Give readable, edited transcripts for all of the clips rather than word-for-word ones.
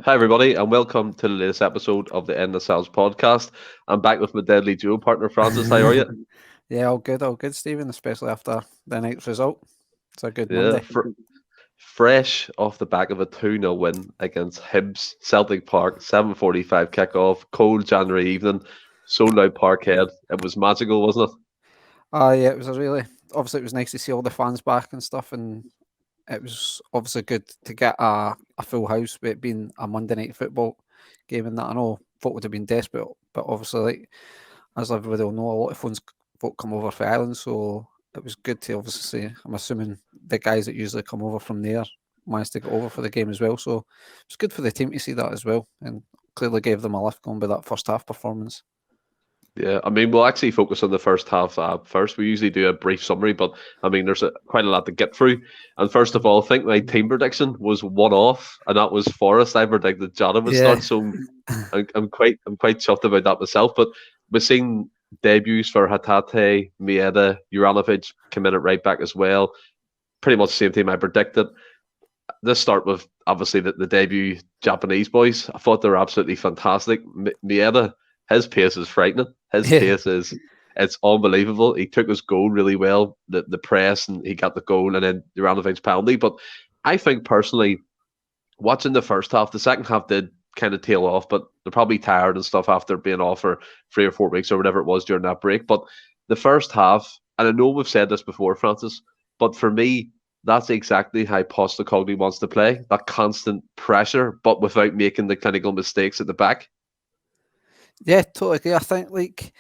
Hi, everybody, and welcome to the latest episode of the Endless Celts Podcast. I'm back with my deadly duo partner, Francis. How are you? Yeah, all good, Stephen, especially after the night's result. It's a good Yeah, Monday. fresh off the back of a 2-0 win against Hibs, Celtic Park, 7:45 kickoff, cold January evening, sold out Parkhead. It was magical, wasn't it? Yeah, it was a really, obviously, it was nice to see all the fans back and stuff, and it was obviously good to get a full house with it being a Monday night football game. And that I know folk would have been desperate, but obviously, like as everybody will know, a lot of folk come over for Ireland, so it was good to obviously see. I'm assuming the guys that usually come over from there managed to get over for the game as well, so it's good for the team to see that as well, and clearly gave them a lift going by that first half performance. Yeah, I mean, we'll actually focus on the first half first. We usually do a brief summary, but I mean, there's quite a lot to get through. And first of all, I think my team prediction was one off, and that was Forest. I predicted Jota would Yeah. start, so I'm quite chuffed about that myself. But we've seen debuts for Hatate, Maeda, Juranovic come in at right back as well. Pretty much the same team I predicted. Let's start with obviously the debut Japanese boys. I thought they were absolutely fantastic. Maeda, his pace is frightening. His Yeah. pace is it's unbelievable. He took his goal really well, the press, and he got the goal, and then Juranovic's penalty. But I think personally, watching the first half, the second half did kind of tail off, but they're probably tired and stuff after being off for 3 or 4 weeks or whatever it was during that break. But the first half, and I know we've said this before, Francis, but for me, that's exactly how Postecoglou wants to play. That constant pressure, but without making the clinical mistakes at the back. Yeah, totally agree. I think like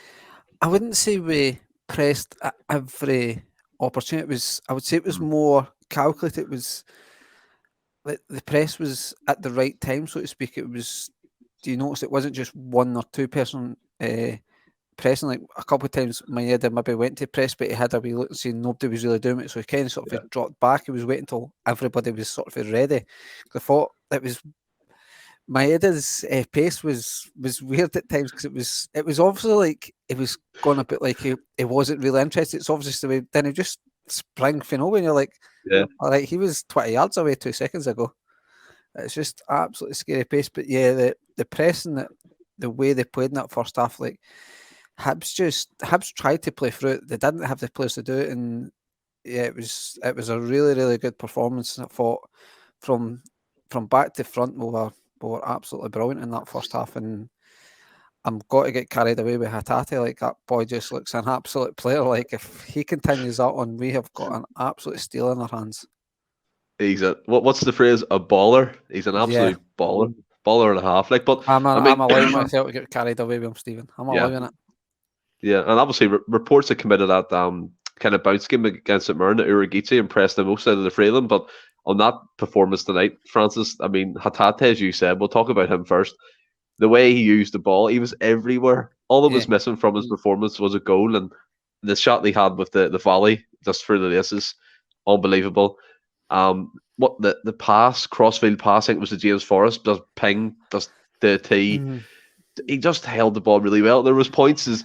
I wouldn't say we pressed at every opportunity. I would say it was Mm. more calculated. It was like the press was at the right time, so to speak. It was. Do you notice it wasn't just one or two person pressing? Like a couple of times, Maeda maybe went to press, but he had a wee look and seen nobody was really doing it, so he kind of sort Yeah. of dropped back. He was waiting until everybody was sort of ready. I thought it was Maeda's pace was weird at times because it was obviously like it was going a bit like he wasn't really interested. It's obviously the way then he just sprang for nowhere and you're like, Yeah. all right, he was 20 yards away 2 seconds ago. It's just absolutely scary pace. But yeah, the pressing that the way they played in that first half, like Hibs tried to play through it. They didn't have the players to do it, and yeah, it was a really really good performance. I thought from from back to front we were absolutely brilliant in that first half, and I'm got to get carried away with Hatate. Like that boy just looks an absolute player. Like if he continues that on, we have got an absolute steal in our hands. He's what's the phrase? A baller. He's an Yeah, absolute baller and a half. Like, but I I'm mean, allowing myself to get carried away with him, Stephen. I'm yeah, allowing it. yeah, and obviously reports have come out of that kind of bounce game against St. Mirren that Uragite impressed the most out of the three of them. But on that performance tonight, Francis, I mean, Hatate, as you said, we'll talk about him first. The way he used the ball, he was everywhere. All that Yeah, was missing from his performance was a goal, and the shot he had with the volley just through the laces, unbelievable. What the pass, crossfield pass, I think it was the James Forrest, just ping, just the tee. Mhm. He just held the ball really well. There was points in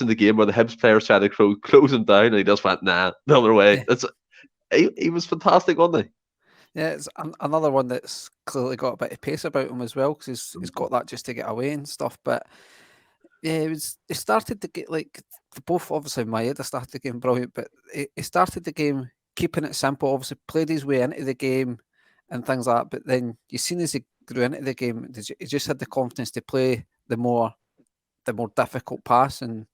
the game where the Hibs players tried to close him down, and he just went the other way. Yeah. He was fantastic, wasn't Yeah, it's another one that's clearly got a bit of pace about him as well because he's he? got that just to get away and stuff. But yeah, it started to get like both obviously Maeda started the game brilliant, but he started the game keeping it simple. Obviously played his way into the game and things like that. But then you seen as he grew into the game, he just had the confidence to play the more difficult pass, and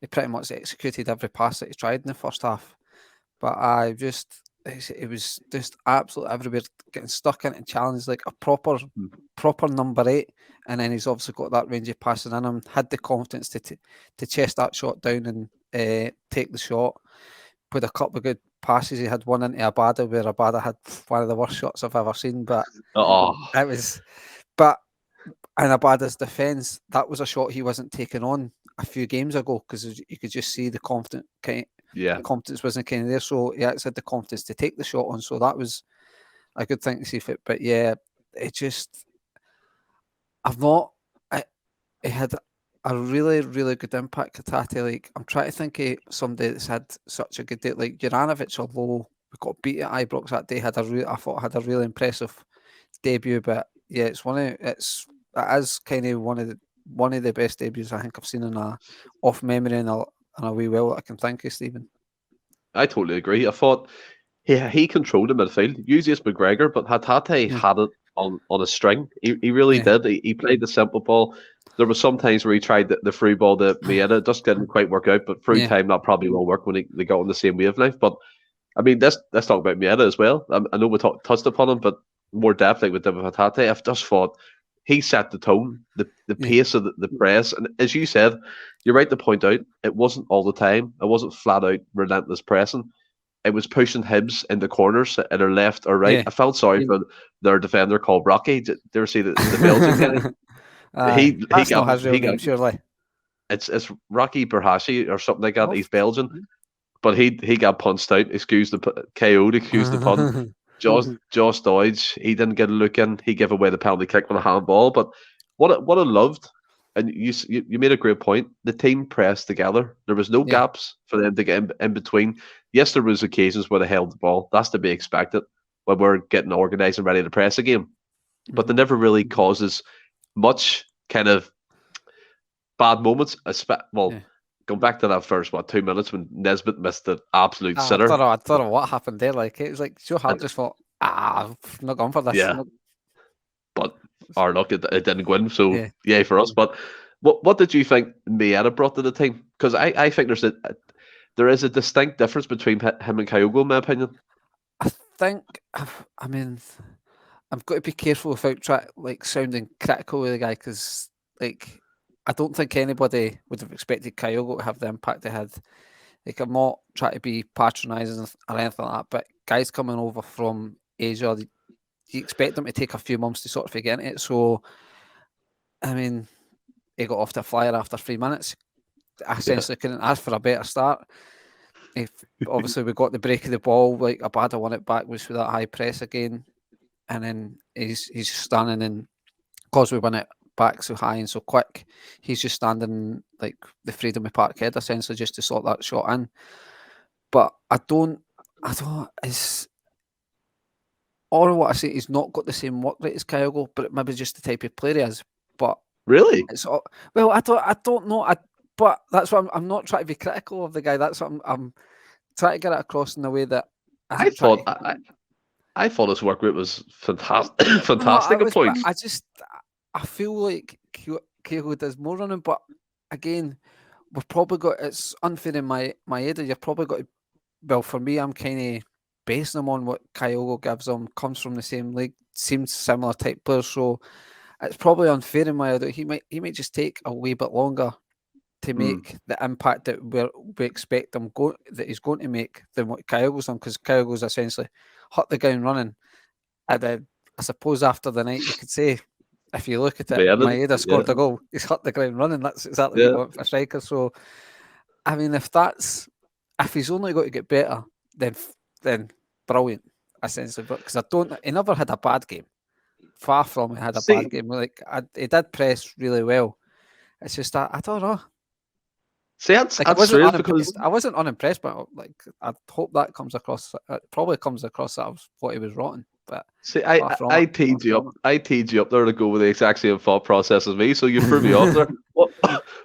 he pretty much executed every pass that he tried in the first half. But I just it was just absolutely everywhere, getting stuck into challenges like a proper number eight, and then he's obviously got that range of passing in him. Had the confidence to chest that shot down and take the shot. Put a couple of good passes. He had one into Abada where Abada had one of the worst shots I've ever seen, but Oh, it was. But in Abada's defence, that was a shot he wasn't taking on a few games ago because you could just see the yeah. confidence wasn't kind of there. So he actually had the confidence to take the shot on. So that was a good thing to see fit. But yeah, it just I've not. It had a really really good impact. Katati, like I'm trying to think of somebody that's had such a good day. Like Juranovic, although we got beat at Ibrox that day, I thought had a really impressive debut. But Yeah, it is kind of one of the best debuts I think I've seen in off memory and a wee while that I can think of, Stephen. I totally agree. I thought he controlled the midfield. Usually it's McGregor, but Hatate had it on a string. He really did. He played the simple ball. There were some times where he tried the through ball to Maeda. It just didn't quite work out, but through time that probably will work when they got on the same wavelength. But I mean, let's talk about Maeda as well. I know we touched upon him, but more depth like with Hatate. I've just thought he set the tone, the pace of the press. And as you said, you're right to point out, it wasn't all the time. It wasn't flat out relentless pressing. It was pushing Hibs in the corners, either left or right. I felt sorry for their defender called Rocky. Did you ever see the Belgian guy? He got his real name, surely. It's Rocky Berhashi or something like that. He's Belgian. But he got punched out, excuse the pun. Josh Dodge, he didn't get a look in. He gave away the penalty kick with a handball. But what I loved, and you made a great point, the team pressed together. There was no gaps for them to get in between. Yes, there was occasions where they held the ball. That's to be expected when we're getting organised and ready to press a game. But they never really causes much kind of bad moments. Going back to that first 2 minutes when Nesbitt missed the absolute sitter. I don't know what happened there. Like it was like Joe Hart just thought, I'm not going for this. Yeah. But our luck, it didn't win. So yeah, for us. But what did you think Maeda brought to the team? Because I think there is a distinct difference between him and Kyogo, in my opinion. I mean, I've got to be careful without sounding critical with the guy because I don't think anybody would have expected Kyogo to have the impact they had. Like, I'm not trying to be patronising or anything like that, but guys coming over from Asia, you expect them to take a few months to sort of get into it. So, I mean, he got off the flyer after 3 minutes. I essentially couldn't ask for a better start. Obviously, we got the break of the ball. Like, Abada won it back, was with that high press again. And then he's standing in, because we won it back so high and so quick, he's just standing like the freedom of parkhead essentially just to slot that shot in. But I don't it's all what I say, he's not got the same work rate as Kyogo, but it maybe just the type of player he is. But really, it's well, I don't know. But that's what I'm not trying to be critical of the guy. That's what I'm trying to get it across in the way that I thought his work rate was fantastic. Fantastic at points. I feel like Kyogo does more running, but again, we've probably got, it's unfair in Maeda. You've probably got to, well, for me, I'm kind of basing him on what Kyogo gives him, comes from the same league, seems similar type player, so it's probably unfair in Maeda. He might just take a wee bit longer to make the impact that we expect him that he's going to make than what Kyogo's done, because Kyogo's essentially hit the ground running. And then I suppose after the night you could say, if you look at it, Maeda scored a goal. He's hit the ground running. That's exactly what you want for a striker. So, I mean, if he's only got to get better, then brilliant, essentially. Because he never had a bad game. Far from it, had a bad game. He did press really well. It's just that I don't know. See, I wasn't unimpressed, but I hope that comes across. It probably comes across that I thought he was rotten. But see, I teed you up. I teed you up there to go with the exact same thought process as me. So you threw me off there.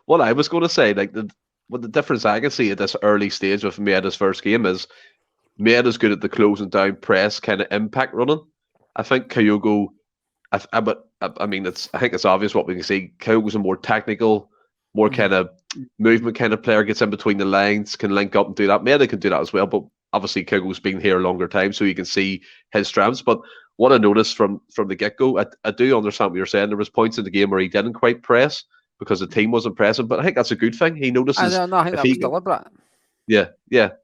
What I was going to say, the difference I can see at this early stage of Maeda's first game is Maeda's good at the closing down press kind of impact running. I think Kyogo. I think it's obvious what we can see. Kyogo's a more technical, more kind of movement kind of player, gets in between the lines, can link up and do that. Maeda can do that as well, but obviously Kyogo's been here a longer time, so you can see his strengths. But what I noticed from the get-go, I do understand what you're saying. There was points in the game where he didn't quite press because the team wasn't pressing, but I think that's a good thing. He notices. I think that was deliberate. Yeah.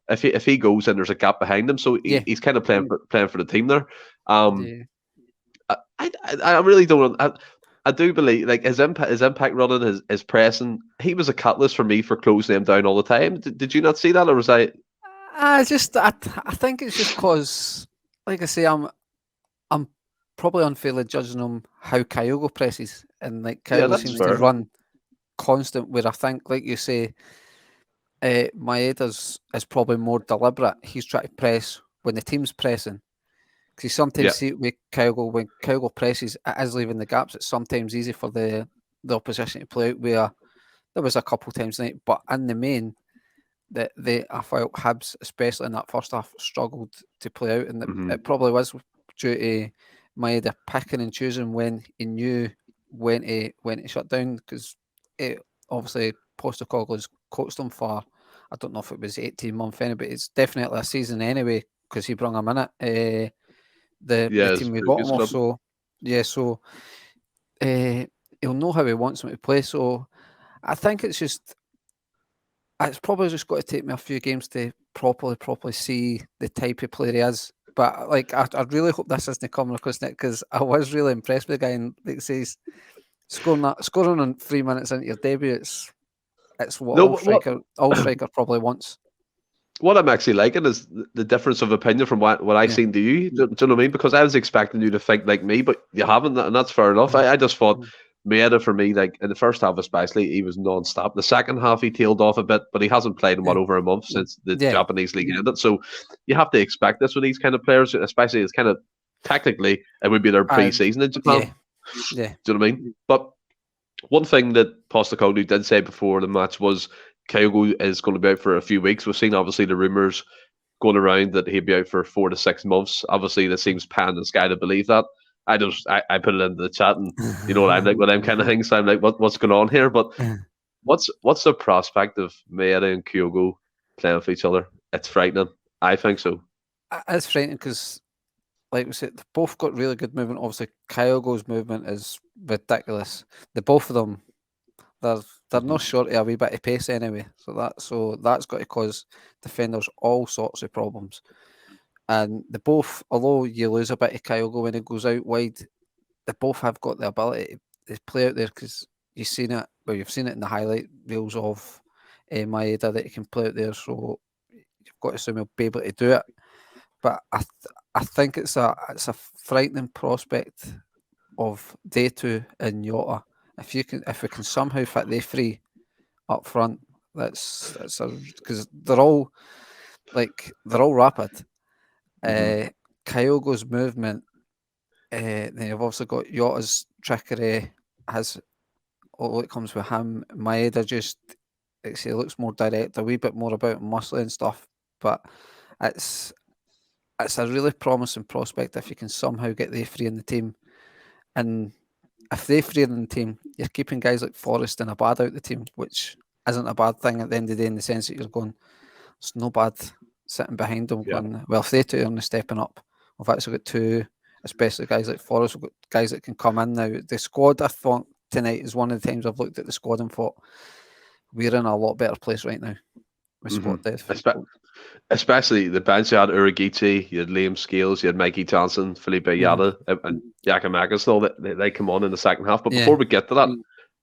If he goes and there's a gap behind him, so he's kind of playing for the team there. I really don't. I do believe his impact running, his pressing. He was a catalyst for me for closing them down all the time. Did you not see that, or was I? I think it's just because, like I say, I'm probably unfairly judging him how Kyogo presses, and Kyogo seems to run constant. Where I think, like you say, Maeda's is probably more deliberate. He's trying to press when the team's pressing, Because you sometimes see it with Kyogo, when Kyogo presses, it is leaving the gaps. It's sometimes easy for the opposition to play out, where there was a couple of times tonight, but in the main, I felt Hibs, especially in that first half, struggled to play out, and it probably was due to Maeda picking and choosing when he knew when to shut down, because obviously Postecoglou's coached him for, I don't know if it was 18 months anyway, but it's definitely a season anyway, because he brought him in it. The team we got him off, so he'll know how he wants him to play. So I think it's probably just got to take me a few games to properly see the type of player he is. But like, I really hope this isn't coming across it, because I was really impressed with the guy, and like says, scoring in 3 minutes into your debut, it's what all striker probably wants. What I'm actually liking is the difference of opinion from what I seen to you. Do you know what I mean? Because I was expecting you to think like me, but you haven't, and that's fair enough. I just thought Maeda, for me, like in the first half especially, he was non-stop. The second half he tailed off a bit, but he hasn't played in over a month since the Japanese league ended. So you have to expect this with these kind of players, especially it's kind of technically it would be their pre-season in Japan. Yeah. Do you know what I mean? But one thing that Postecoglou did say before the match was Kyogo is going to be out for a few weeks. We've seen obviously the rumours going around that he'd be out for 4 to 6 months. Obviously, that seems pan in the sky to believe that. I put it into the chat, and you know what I'm like with them kind of things. So I'm like, what's going on here? But what's the prospect of Maeda and Kyogo playing with each other? It's frightening. I think so. It's frightening because, like we said, they both got really good movement. Obviously, Kyogo's movement is ridiculous. The both of them, they're not short of a wee bit of pace anyway. So that's got to cause defenders all sorts of problems. And they both, although you lose a bit of Kyogo when he goes out wide, they both have got the ability to play out there, because you've seen it. Well, you've seen it in the highlight reels of Maeda that he can play out there. So you've got to assume he'll be able to do it. But I think it's a frightening prospect of Day2 and Yota. If we can somehow fit they three up front, that's because they're all rapid. Kyogo's movement. Then you've also got Yota's trickery. All that comes with him. Maeda just, it looks more direct, a wee bit more about muscle and stuff. But it's a really promising prospect if you can somehow get the three in the team. And if they three are in the team, you're keeping guys like Forrest and Abada out the team, which isn't a bad thing at the end of the day, in the sense that you're going, it's no bad sitting behind them. Going, well, if they two are stepping up, we've actually got two, especially guys like Forrest, we've got guys that can come in now. The squad, I thought tonight is one of the times I've looked at the squad and thought, we're in a lot better place right now with squad depth. Especially the bench. You had Urigichi, you had Liam Scales, you had Mikey Johnson, Felipe Yada, and Giakoumakis. All they come on in the second half. But before we get to that,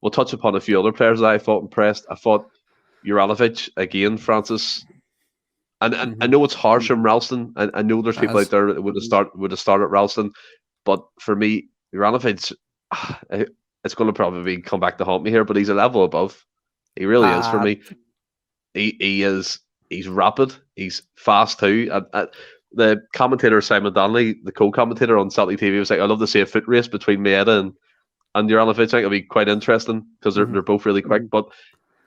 we'll touch upon a few other players that I thought impressed. I thought Juranovic again, Francis. And I know it's harsh from Ralston. I know there's people out there that would have started Ralston, but for me, Juranovic, it's going to probably come back to haunt me here. But he's a level above. He really is for me. He is. He's rapid. He's fast too. The commentator Simon Donnelly, the co-commentator on Celtic TV, was like, "I love to see a foot race between Maeda and Juranovic. I think it'll be quite interesting because they're both really quick." But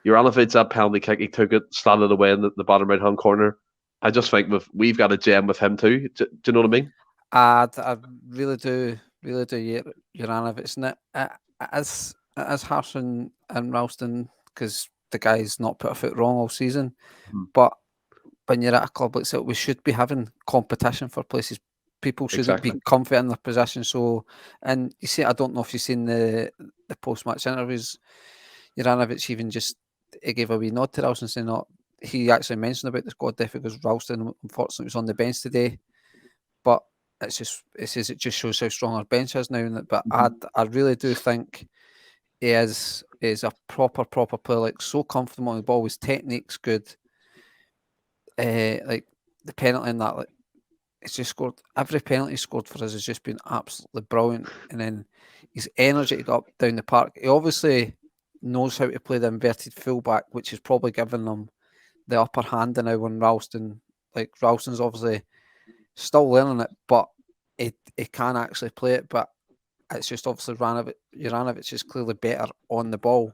Juranovic, that penalty kick, he took it, slanted away in the bottom right hand corner. I just think we've got a gem with him too. Do you know what I mean? I really do, Juranovic, and it is harsh and Ralston, because the guy's not put a foot wrong all season. But when you're at a club like Celtic, we should be having competition for places. People shouldn't be confident in their position. So, and you see, I don't know if you've seen the post-match interviews. Juranovic even he gave a wee nod to Ralston, saying not. He actually mentioned about the squad depth because Ralston unfortunately was on the bench today. But it just shows how strong our bench is now. But I really do think he is a proper player, like so comfortable on the ball. His technique's good. Like the penalty in that, like it's just scored. Every penalty he scored for us has just been absolutely brilliant. And then his energy to go up down the park. He obviously knows how to play the inverted fullback, which is probably giving them the upper hand now on Ralston. Like Ralston's obviously still learning it, but he can actually play it, but it's just obviously Juranovic is clearly better on the ball.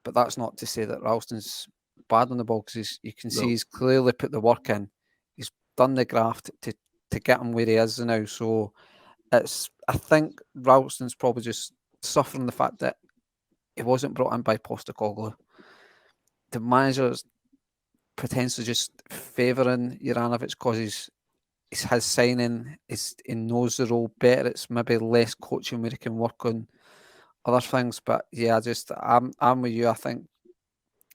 But that's not to say that Ralston's bad on the ball, because you can see he's clearly put the work in. He's done the graft to get him where he is now. So I think Ralston's probably just suffering the fact that he wasn't brought in by Postecoglou. The manager's potentially just favouring Juranovic because his signing, he knows the role better. It's maybe less coaching where he can work on other things. But yeah, I'm with you. I think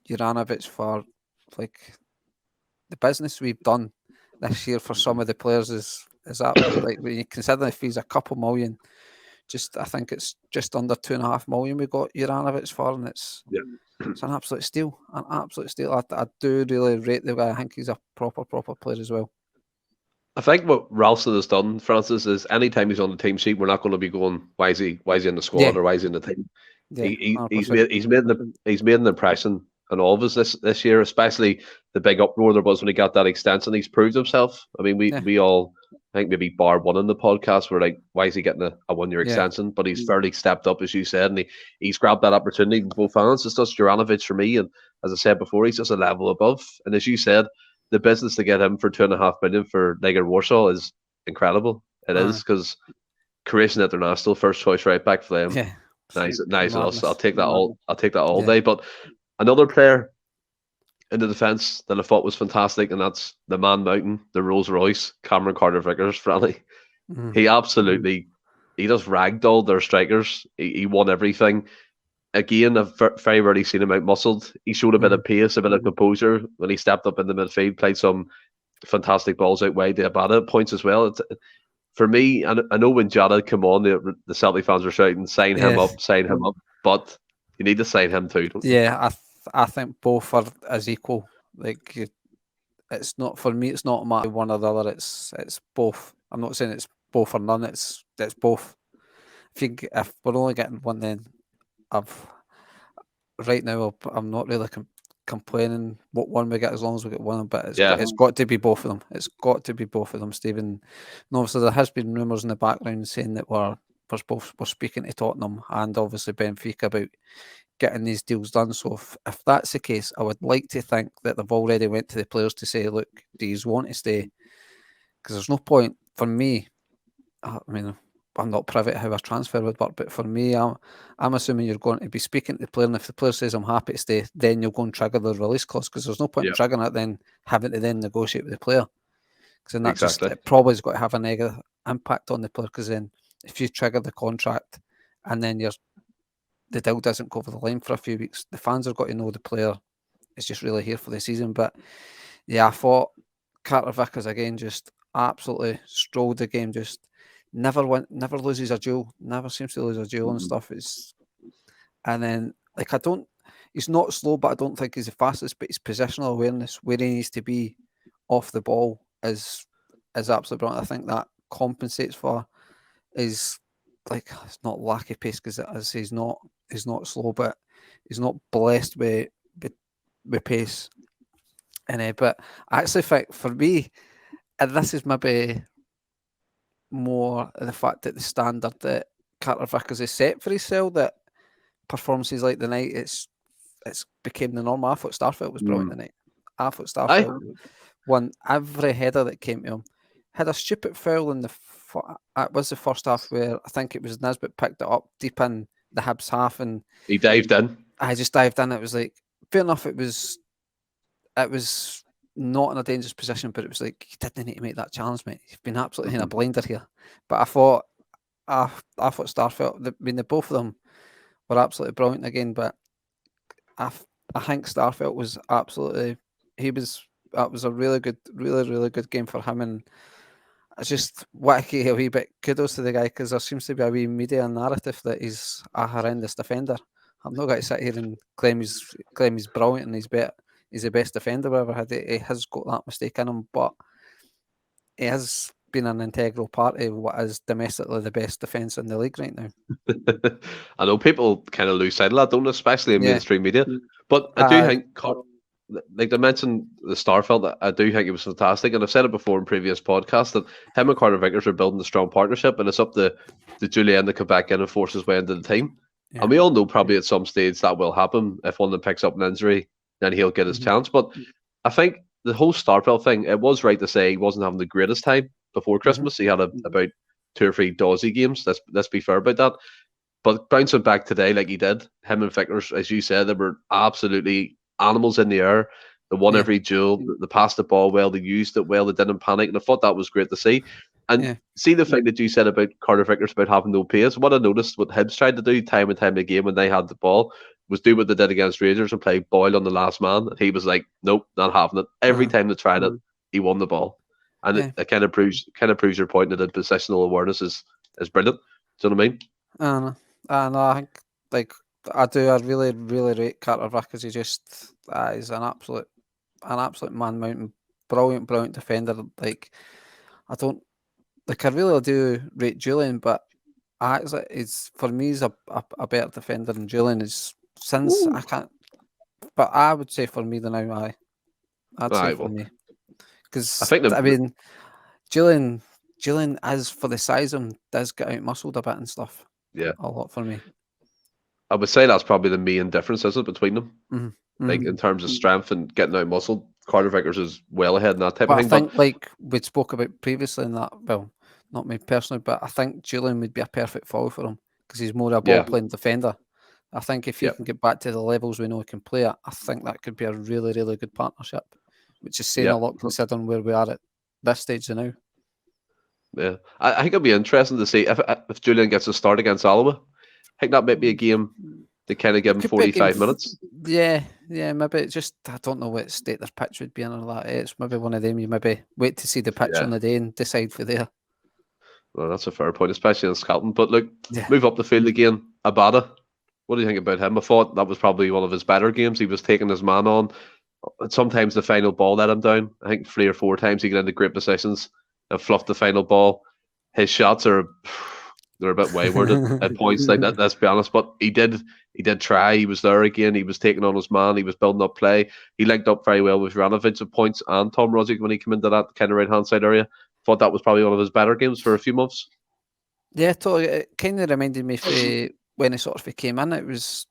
Juranovic, for like the business we've done this year for some of the players, is like, when you consider the fees, a couple million. I think it's just under 2.5 million we got Juranovic for, and it's an absolute steal. I do really rate the guy. I think he's a proper player as well. I think what Ralston has done, Francis, is anytime he's on the team sheet, we're not going to be going, why is he in the squad or why is he in the team? Yeah, he's made an impression on all of us this year, especially the big uproar there was when he got that extension. He's proved himself. I mean, we all, I think maybe bar one in the podcast, were like, why is he getting a 1-year extension? But he's fairly stepped up, as you said, and he's grabbed that opportunity in both hands. It's just Juranovic for me, and as I said before, he's just a level above. And as you said, the business to get him for 2.5 million for Legia Warsaw is incredible. It is, because Croatian international, first choice right back for them. Yeah, nice enough. I'll take that all day. But another player in the defence that I thought was fantastic, and that's the Man Mountain, the Rolls Royce, Cameron Carter-Vickers, Franny. He absolutely, he just ragdolled their strikers. He won everything. Again, I've very rarely seen him out-muscled. He showed a bit of pace, a bit of composure when he stepped up in the midfield, played some fantastic balls out wide to Abada points as well. For me, I know when Jada came on, the Celtic fans were shouting, sign him up, but you need to sign him too. Yeah, I think both are as equal. Like, it's not, for me, it's not a matter of one or the other. It's both. I'm not saying it's both or none. It's both. If we're only getting one, then right now I'm not really complaining what one we get, as long as we get one. But it's got to be both of them. It's got to be both of them, Stephen. And obviously there has been rumours in the background saying that we're speaking to Tottenham and obviously Benfica about getting these deals done. So if that's the case, I would like to think that they've already went to the players to say, look, do you want to stay? Because there's no point for me. I mean, I'm not privy to how a transfer would work, but for me, I'm assuming you're going to be speaking to the player, and if the player says I'm happy to stay, then you'll go and trigger the release clause, because there's no point in triggering it then having to then negotiate with the player, because then that it probably has got to have a negative impact on the player, because then if you trigger the contract and then the deal doesn't go over the line for a few weeks, the fans have got to know the player is just really here for the season. But yeah, I thought Carter-Vickers again just absolutely strolled the game, just never loses a duel, never seems to lose a duel and stuff. And then, like, he's not slow, but I don't think he's the fastest, but his positional awareness, where he needs to be off the ball, is absolutely brilliant. I think that compensates for his, like, it's not lack of pace, because he's not slow, but he's not blessed with pace. And but I actually think, for me, and this is maybe more the fact that the standard that Carter-Vickers is set for himself, that performances like the night, it's became the norm. I thought Starfelt was brilliant tonight. I thought Starfelt won every header that came to him. Had a stupid foul in it was the first half, where I think it was Nisbet picked it up deep in the Hibs half, and he dived in. I just dived in. It was like, fair enough, it was not in a dangerous position, but it was like, you didn't need to make that challenge, mate. You've been absolutely in a blinder here. But I thought Starfelt, I mean, the both of them were absolutely brilliant again, but I think Starfelt was absolutely, that was a really good game for him. And I just want to give a wee bit kudos to the guy, because there seems to be a wee media narrative that he's a horrendous defender. I'm not going to sit here and claim he's brilliant and he's the best defender we've ever had. He has got that mistake in him, but he has been an integral part of what is domestically the best defence in the league right now. I know people kind of lose sight of that, don't they? Especially in mainstream media. But I do think like I mentioned, the Starfelt, I do think it was fantastic, and I've said it before in previous podcasts that him and Carter-Vickers are building a strong partnership, and it's up to Julian to come back in and force his way into the team. Yeah. And we all know probably at some stage that will happen. If one of them picks up an injury, then he'll get his chance. But I think the whole Starfelt thing, it was right to say he wasn't having the greatest time before Christmas. He had about 2 or 3 dodgy games. Let's be fair about that. But bouncing back today, like he did, him and Vickers, as you said, they were absolutely animals in the air. They won every duel. They passed the ball well. They used it well. They didn't panic. And I thought that was great to see. And see the thing that you said about Carter-Vickers about having no pace. What I noticed, what Hibs tried to do time and time again when they had the ball, was do what they did against Rangers and play Boyle on the last man. And he was like, nope, not having it. Every time they tried it, he won the ball. And it kind of proves your point that the positional awareness is brilliant. Do you know what I mean? I think like I do. I really rate Carter-Vickers. He just is an absolute man mountain, brilliant defender. Like I really do rate Julian, but he's for me he's a better defender than Julian is. Since I can't, but I would say for me now, I'd say for me, because I mean Julian as for the size of him does get out muscled a bit and stuff. Yeah, a lot for me. I would say that's probably the main difference, isn't it, between them? Mm-hmm. Like in terms of strength and getting out muscle, Carter-Vickers is well ahead in that type of thing. I think, like we spoke about previously, in that, well, not me personally, but I think Julian would be a perfect foul for him because he's more a ball playing defender. I think if he can get back to the levels we know he can play at, I think that could be a really good partnership, which is saying a lot considering where we are at this stage now. Yeah, I think it'll be interesting to see if Julian gets a start against Alloa. I think that might be a game to kind of give him 45 minutes. Yeah, maybe it's just, I don't know what state their pitch would be in or that. It's maybe one of them you maybe wait to see the pitch on the day and decide for there. Well, that's a fair point, especially in Scotland. But look, move up the field again. Abada, what do you think about him? I thought that was probably one of his better games. He was taking his man on. Sometimes the final ball let him down. I think 3 or 4 times he got into great positions and fluffed the final ball. His shots they're a bit wayward at points like that. Let's be honest, but he did try. He was there again. He was taking on his man. He was building up play. He linked up very well with Juranovic at points and Tom Rozic when he came into that kind of right hand side area. Thought that was probably one of his better games for a few months. Yeah, totally. It kind of reminded me of when he sort of came in. It was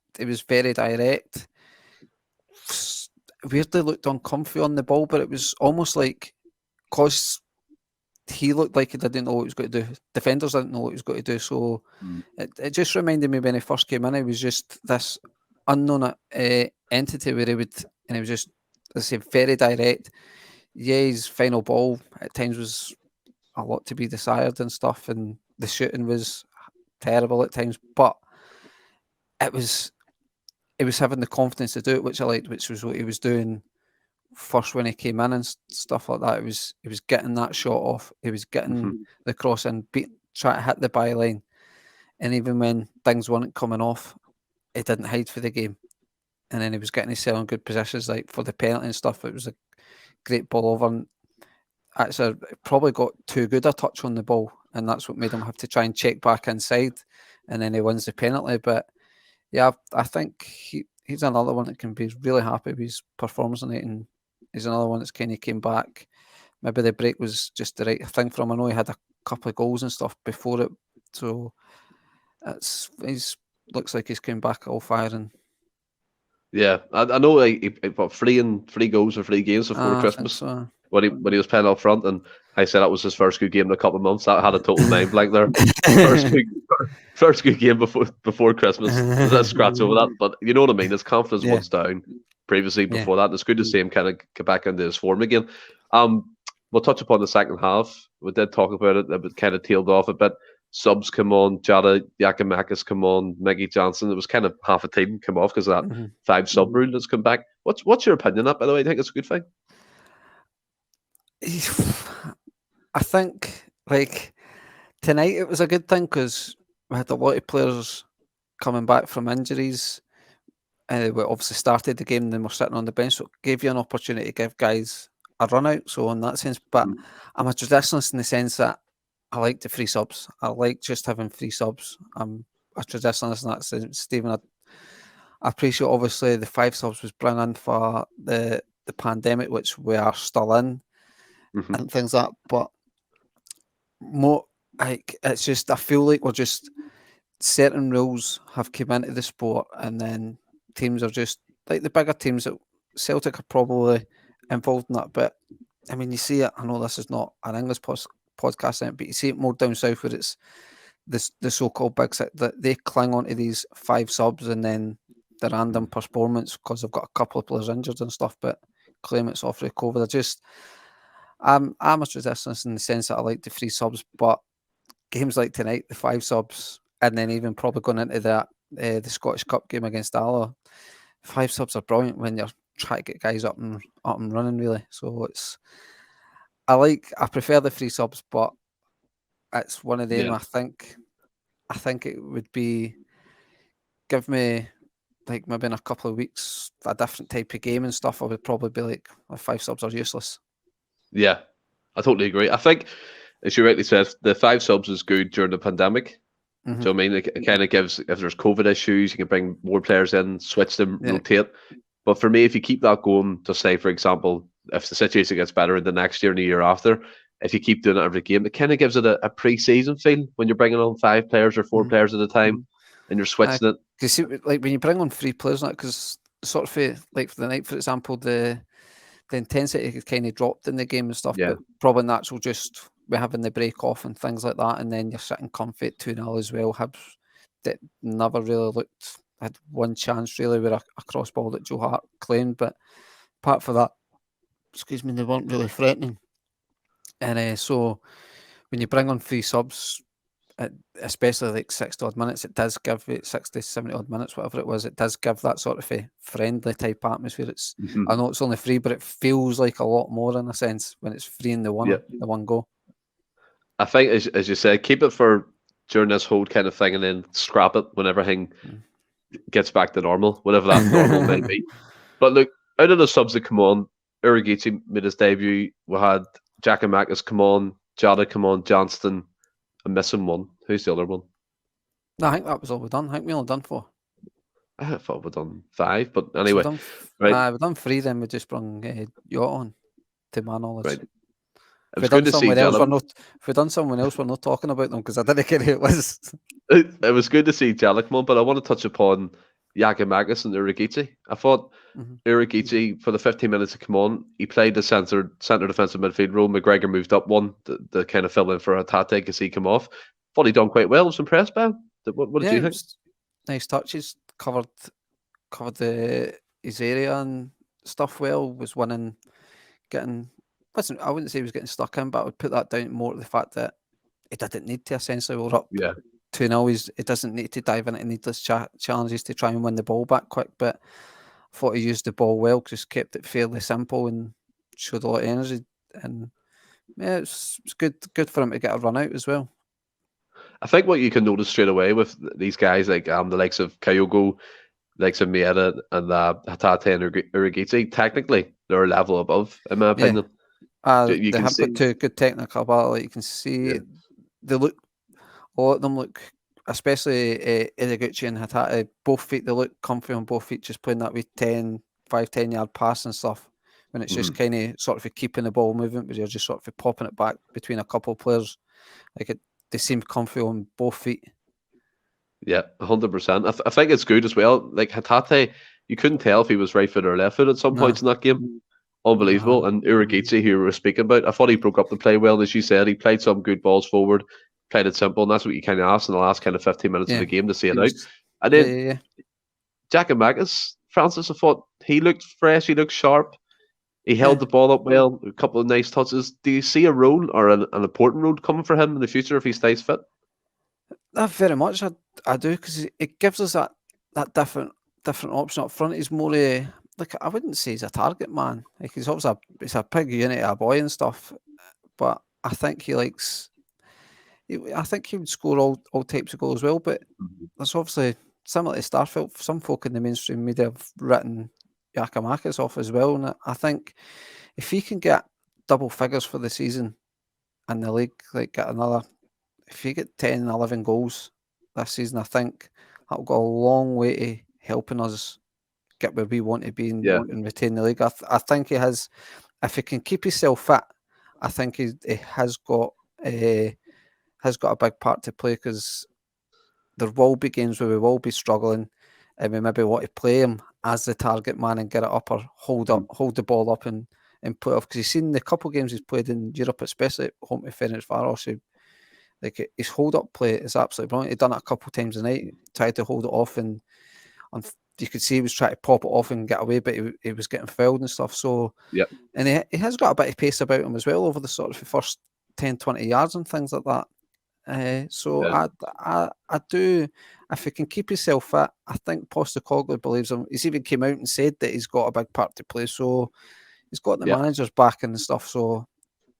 very direct. Weirdly looked uncomfy on the ball, but it was almost like because he looked like he didn't know what he was going to do. Defenders didn't know what he was going to do. So it just reminded me when he first came in, he was just this unknown entity where he was just, let's say, very direct. Yeah, his final ball at times was a lot to be desired and stuff, and the shooting was terrible at times, but it was having the confidence to do it, which I liked, which was what he was doing first when he came in and stuff like that. He was getting that shot off. He was getting the cross in, trying to hit the byline. And even when things weren't coming off, he didn't hide for the game. And then he was getting himself in good positions, like for the penalty and stuff. It was a great ball over. And actually, probably got too good a touch on the ball. And that's what made him have to try and check back inside. And then he wins the penalty. But yeah, I think he's another one that can be really happy with his performance on it. And he's another one that's kind of came back. Maybe the break was just the right thing for him. I know he had a couple of goals and stuff before it, so he's looks like he's came back all firing. Yeah, I know he got 3 goals in 3 games before Christmas when he was playing up front, and I said that was his first good game in a couple of months. That had a total mind blank there. First good game before Christmas. Let's scratch over that, but you know what I mean. His confidence was down previously before that. It's good to see him kind of get back into his form again. We'll touch upon the second half. We did talk about it. It kind of tailed off a bit. Subs come on, Giakoumakis come on, Mickey Johnson. It was kind of half a team come off because of that 5 sub rule that's come back. What's your opinion on that, by the way? I think it's a good thing. I think, like, tonight it was a good thing because we had a lot of players coming back from injuries. We obviously started the game and then we're sitting on the bench, so it gave you an opportunity to give guys a run out. So in that sense, but I'm a traditionalist in the sense that I like the free subs. I like just having free subs. I'm a traditionalist in that sense, Stephen. I appreciate obviously the 5 subs was brought in for the pandemic, which we are still in, and things like that. But more like it's just I feel like we're just certain rules have come into the sport, and then teams are just like the bigger teams that Celtic are probably involved in that. But I mean, you see it. I know this is not an English podcast, but you see it more down south where it's the so-called big six that they cling onto these 5 subs and then the random postponements because they've got a couple of players injured and stuff, but claim it's off COVID. I'm as resistance in the sense that I like the 3 subs, but games like tonight, the 5 subs, and then even probably going into that the Scottish Cup game against Alla, 5 subs are brilliant when you're trying to get guys up and running really. So I prefer the 3 subs, but it's one of them. Yeah. I think it would be give me like maybe in a couple of weeks a different type of game and stuff. I would probably be like 5 subs are useless. Yeah, I totally agree. I think, as you rightly said, the 5 subs is good during the pandemic. So I mean, it kind of gives, if there's COVID issues, you can bring more players in, switch them, rotate. But for me, if you keep that going, to say, for example, if the situation gets better in the next year and the year after, if you keep doing it every game, it kind of gives it a pre-season feel when you're bringing on 5 players or 4 players at a time and you're switching it. You see, like when you bring on 3 players, because sort of like for the night, for example, the intensity kind of dropped in the game and stuff, but probably natural just we're having the break off and things like that, and then you're sitting comfy at 2-0 as well. Hibs that never really had one chance really with a crossball that Joe Hart claimed, but apart from that, they weren't really threatening. And so when you bring on 3 subs, especially like 60 odd minutes, it does give it 60, 70 odd minutes, whatever it was, it does give that sort of a friendly type atmosphere. It's I know it's only 3, but it feels like a lot more in a sense when it's 3 in the one go. I think, as you said, keep it for during this whole kind of thing and then scrap it when everything gets back to normal, whatever that normal may be. But look, out of the subs that come on, Urugiti made his debut. We had Giakoumakis come on, Jada come on, Johnston. I'm missing one. Who's the other one? No, I think that was all we've done. I think we only done 4. I thought we'd done 5, but anyway. So we've done 3, then we just brought Yacht on, to my knowledge. Right. If we'd done someone else, we're not talking about them because I didn't get who it was. It was good to see Jala come on, but I want to touch upon Giakoumakis and Urugiti. I thought Urugiti, for the 15 minutes to come on, he played the centre defensive midfield role. McGregor moved up one to kind of fill in for Hatate as he come off. Thought he done quite well. I was impressed by him. What did you think? Nice touches, covered his area and stuff well, was winning, I wouldn't say he was getting stuck in, but I would put that down more to the fact that he didn't need to essentially. We're up 2-0. He doesn't need to dive into needless challenges to try and win the ball back quick, but I thought he used the ball well, just kept it fairly simple and showed a lot of energy. And yeah, it's good for him to get a run out as well. I think what you can notice straight away with these guys, like the likes of Kyogo, likes of Maeda and Hatate and Urugiti, technically they're a level above, in my opinion. They have got 2 good technical ability. You can see they look. A lot of them look, especially Urugiti and Hatate, both feet. They look comfy on both feet, just playing that wee 5-10 yard pass and stuff. When it's just kind of sort of keeping the ball moving, but you're just sort of popping it back between a couple of players. They seem comfy on both feet. Yeah, 100%. I think it's good as well. Like Hatate, you couldn't tell if he was right foot or left foot at some points in that game. Unbelievable. And Urugiti, who we were speaking about, I thought he broke up the play well. As you said, he played some good balls forward, played it simple, and that's what you kind of asked in the last kind of 15 minutes of the game to see it out. And then Giakoumakis, Francis, I thought he looked fresh, he looked sharp. He held the ball up well, a couple of nice touches. Do you see a role or an important role coming for him in the future if he stays fit? Very much, I do, because it gives us that different option up front. He's more I wouldn't say he's a target man. Like he's obviously he's a big unit, a boy and stuff, but I think he likes. I think he would score all types of goals as well. But there's obviously similar to Starfield. Some folk in the mainstream media have written Giakoumakis off as well, and I think if he can get double figures for the season in the league, like get another. If you get 10, 11 goals this season, I think that'll go a long way to helping us get where we want to be and retain the league. I think he has, if he can keep himself fit, I think he has got a big part to play, because there will be games where we will be struggling and we maybe want to play him as the target man and get it up, or hold the ball up and play off. Because you've seen the couple of games he's played in Europe, especially at home to Ferencvaros, like his hold up play is absolutely brilliant. He'd done it a couple of times a night, tried to hold it off, and you could see he was trying to pop it off and get away, but he was getting fouled and stuff. So and he has got a bit of pace about him as well over the sort of first 10-20 yards and things like that. I do, if he can keep himself fit, I think Postecoglou believes him. He's even came out and said that he's got a big part to play, so he's got the manager's back and stuff, so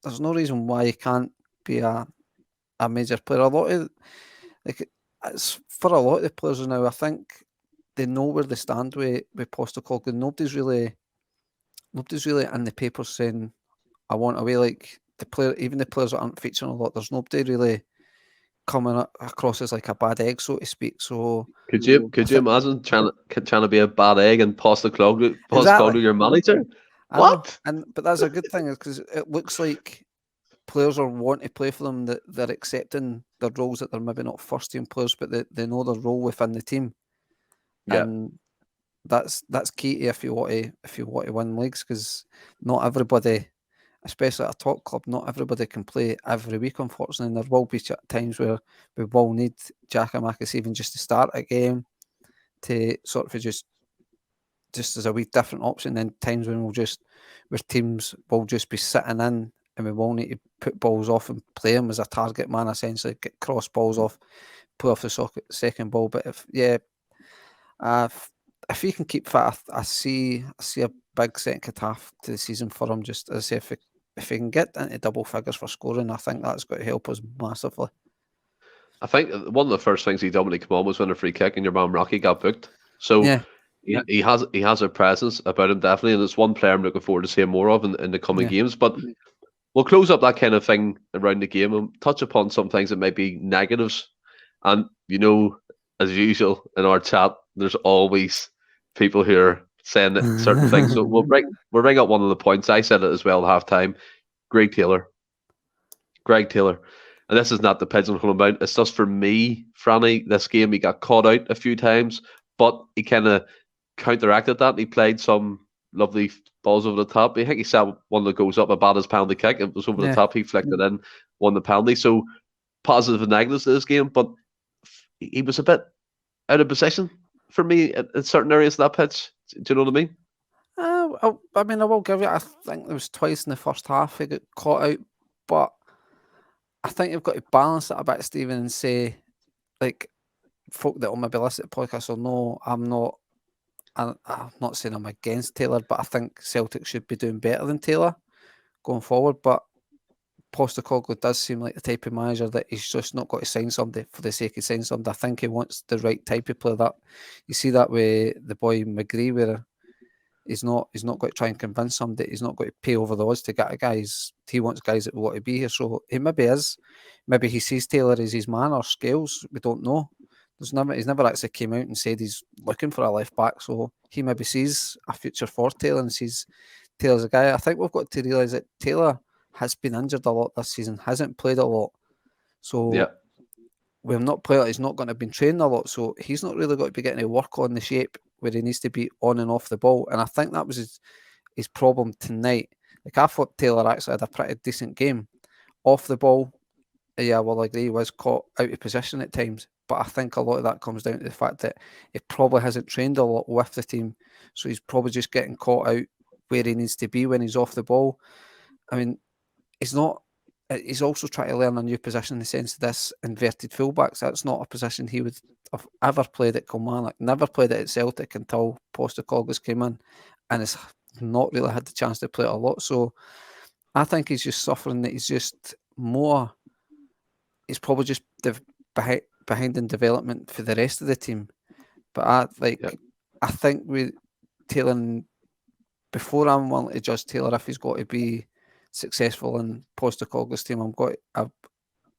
there's no reason why he can't be a major player. A lot of, like, it's for a lot of the players now, I think they know where they stand with Postecoglou. Nobody's really in the papers saying I want away. Like even the players that aren't featuring a lot, there's nobody really coming across as like a bad egg, so to speak. So could you imagine trying to be a bad egg and Postecoglou your manager? What? But that's a good thing, because it looks like players are wanting to play for them, that they're accepting their roles, that they're maybe not first team players, but they know their role within the team. And that's key to if you want to win leagues, because not everybody, especially at a top club, not everybody can play every week, unfortunately. And there will be times where we will need Giakoumakis even just to start a game, to sort of just as a wee different option. Then times when where teams will just be sitting in, and we will need to put balls off and play him as a target man, essentially, get cross balls off, play off the second ball. But if he can keep fit, I see a big second half to the season for him. Just as I say, if he can get into double figures for scoring, I think that's going to help us massively. I think one of the first things he done when he came on was win a free kick, and your man Rocky got booked. So he has a presence about him, definitely, and it's one player I'm looking forward to seeing more of in the coming games. But we'll close up that kind of thing around the game and touch upon some things that might be negatives. And as usual in our chat, there's always people who are saying certain things. So we'll bring up one of the points. I said it as well at half time. Greg Taylor. And this is not the pigeonhole about. It's just for me, Franny, this game he got caught out a few times, but he kind of counteracted that. He played some lovely balls over the top. I think he saw one that goes up, Abada's penalty kick. It was over the top. He flicked it in, won the penalty. So positive and negatives to this game, but he was a bit out of position for me in certain areas of that pitch. Do you know what I mean? I mean, I will give you, I think there was twice in the first half he got caught out, but I think you've got to balance it a bit, Stephen, and say, like, folk that will maybe listen to the podcast will know I'm not saying I'm against Taylor, but I think Celtic should be doing better than Taylor going forward. But Postecoglou does seem like the type of manager that he's just not got to sign somebody for the sake of signing somebody. I think he wants the right type of player. That you see that with the boy McGree, where he's not going to try and convince somebody. He's not going to pay over the odds to get a guy. He wants guys that want to be here. So he maybe is. Maybe he sees Taylor as his man, or Scales. We don't know. He's never actually came out and said he's looking for a left back. So he maybe sees a future for Taylor and sees Taylor's a guy. I think we've got to realise that Taylor has been injured a lot this season, hasn't played a lot. So we've not played, he's not going to have been training a lot. So he's not really got to be getting to work on the shape where he needs to be on and off the ball. And I think that was his problem tonight. Like, I thought Taylor actually had a pretty decent game. Off the ball, yeah, well, I agree, he was caught out of position at times. But I think a lot of that comes down to the fact that he probably hasn't trained a lot with the team. So he's probably just getting caught out where he needs to be when he's off the ball. I mean, he's also trying to learn a new position in the sense of this inverted fullbacks. That's not a position he would have ever played at Kilmarnock, never played it at Celtic until Postecoglou came in, and has not really had the chance to play it a lot. So I think he's just suffering that he's probably just behind in development for the rest of the team. But I think with Taylor, before I'm willing to judge Taylor if he's got to be successful in Postecoglou's team,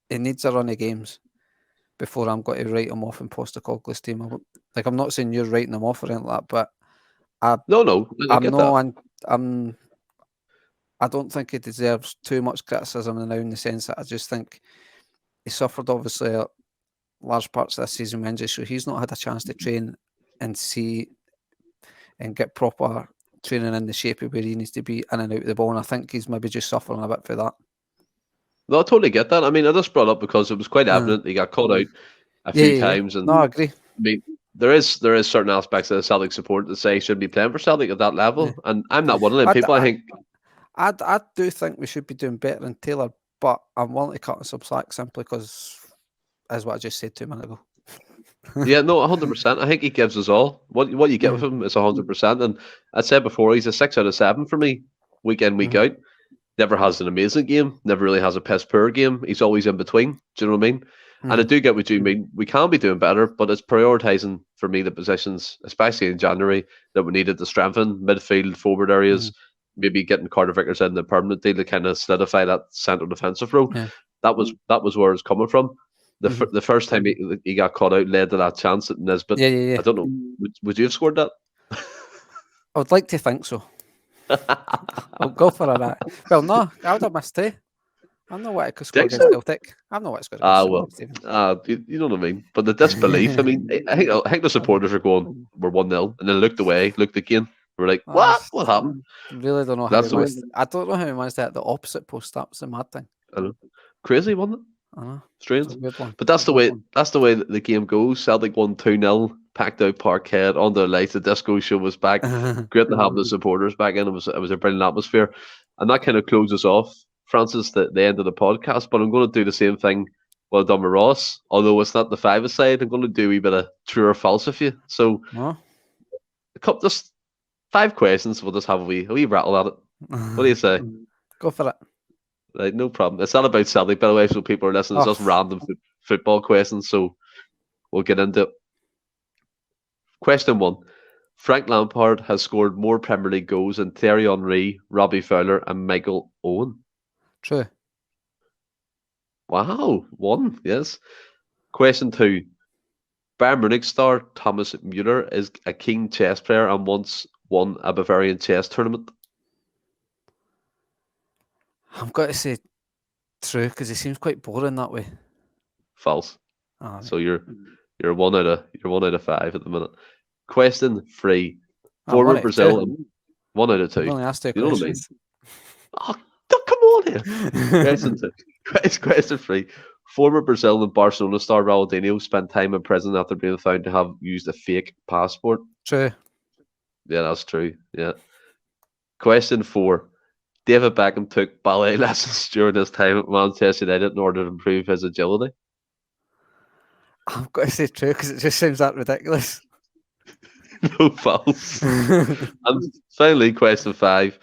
he needs a run of games. before I'm going to write him off and post a Coglis team. I'm not saying you're writing him off or anything like that, but I don't think he deserves too much criticism now, in the sense that I just think he suffered obviously large parts of this season with injury, so he's not had a chance to train and see and get proper training in the shape of where he needs to be in and out of the ball, and I think he's maybe just suffering a bit for that. No, I totally get that. I mean, I just brought up because it was quite evident he got caught out a few times. And no, I agree. I mean, there is certain aspects of the Celtic support that say he should be playing for Celtic at that level, and I'm not one of them people. I think I do think we should be doing better than Taylor, but I'm willing to cut some slack simply because, as what I just said 2 minutes ago. Yeah, no, 100%. I think he gives us all. What you get with him is 100%. And I said before, he's a 6 out of 7 for me, week in, week out. Never has an amazing game. Never really has a piss poor game. He's always in between. Do you know what I mean? And I do get what you mean. We can be doing better, but it's prioritising for me the positions, especially in January, that we needed to strengthen midfield, forward areas. Maybe getting Carter-Vickers in the permanent deal to kind of solidify that central defensive role. Yeah. That was where it's coming from. The first time he got caught out led to that chance at Nisbet. Yeah. I don't know. Would you have scored that? I would like to think so. I'll go for that. Well, no, I would have missed too. I'm not what I could score against Celtic. I'm not what I scored against you know what I mean. But the disbelief, I mean, I think the supporters are going, we're 1-0, and then looked away, looked again. We're like, what? What happened? Really don't know how I don't know how he managed to hit the opposite post. That's the mad thing. I know. Crazy, wasn't it? I know. Strange. But that's the way that the game goes. Celtic won 2-0, packed out Parkhead, on the lights, the disco show was back. Great to have the supporters back in. It was a brilliant atmosphere. And that kind of closes off, Francis, the end of the podcast. But I'm going to do the same thing what I've done with Ross. Although it's not the five-a-side, I'm going to do a wee bit of true or false with you. So, just 5 questions. We'll just have a wee rattle at it. What do you say? Go for it. Right, no problem. It's not about Celtic, by the way, so people are listening. It's just random football questions, so we'll get into it. Question 1. Frank Lampard has scored more Premier League goals than Thierry Henry, Robbie Fowler and Michael Owen. True. Wow. 1, yes. Question 2. Bayern Munich star Thomas Müller is a keen chess player and once won a Bavarian chess tournament. I've got to say true, because he seems quite boring that way. False. So you're 1 out of 5 at the minute. Question 3. Former Brazil. 1 out of 2. Only asked 2 questions. Oh, come on here. Question 3. Former Brazil and Barcelona star Ronaldinho spent time in prison after being found to have used a fake passport. True. Yeah, that's true. Yeah. Question 4. David Beckham took ballet lessons during his time at Manchester United in order to improve his agility. I've got to say true, because it just seems that ridiculous. No, false. And finally, question 5.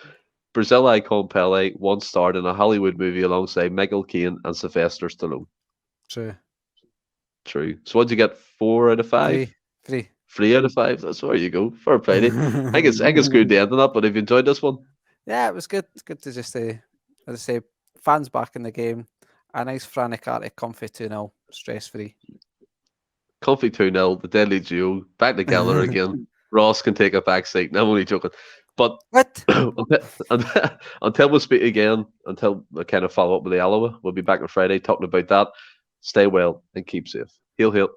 Brazil icon Pelé once starred in a Hollywood movie alongside Michael Caine and Sylvester Stallone. True. So what'd you get? 4 out of 5? 3. 3 out of 5. That's where you go. Fair play. I think it's good to end on that, but have you enjoyed this one? Yeah, it was good. It's good to just say, as I say, fans back in the game. A nice Franny Carty, comfy 2-0, stress-free. Comfy 2-0, the deadly duo, back together again. Ross can take a back seat. No, I'm only joking. But what? until we speak again, until we kind of follow up with the Alloa, we'll be back on Friday talking about that. Stay well and keep safe. Hail, hail.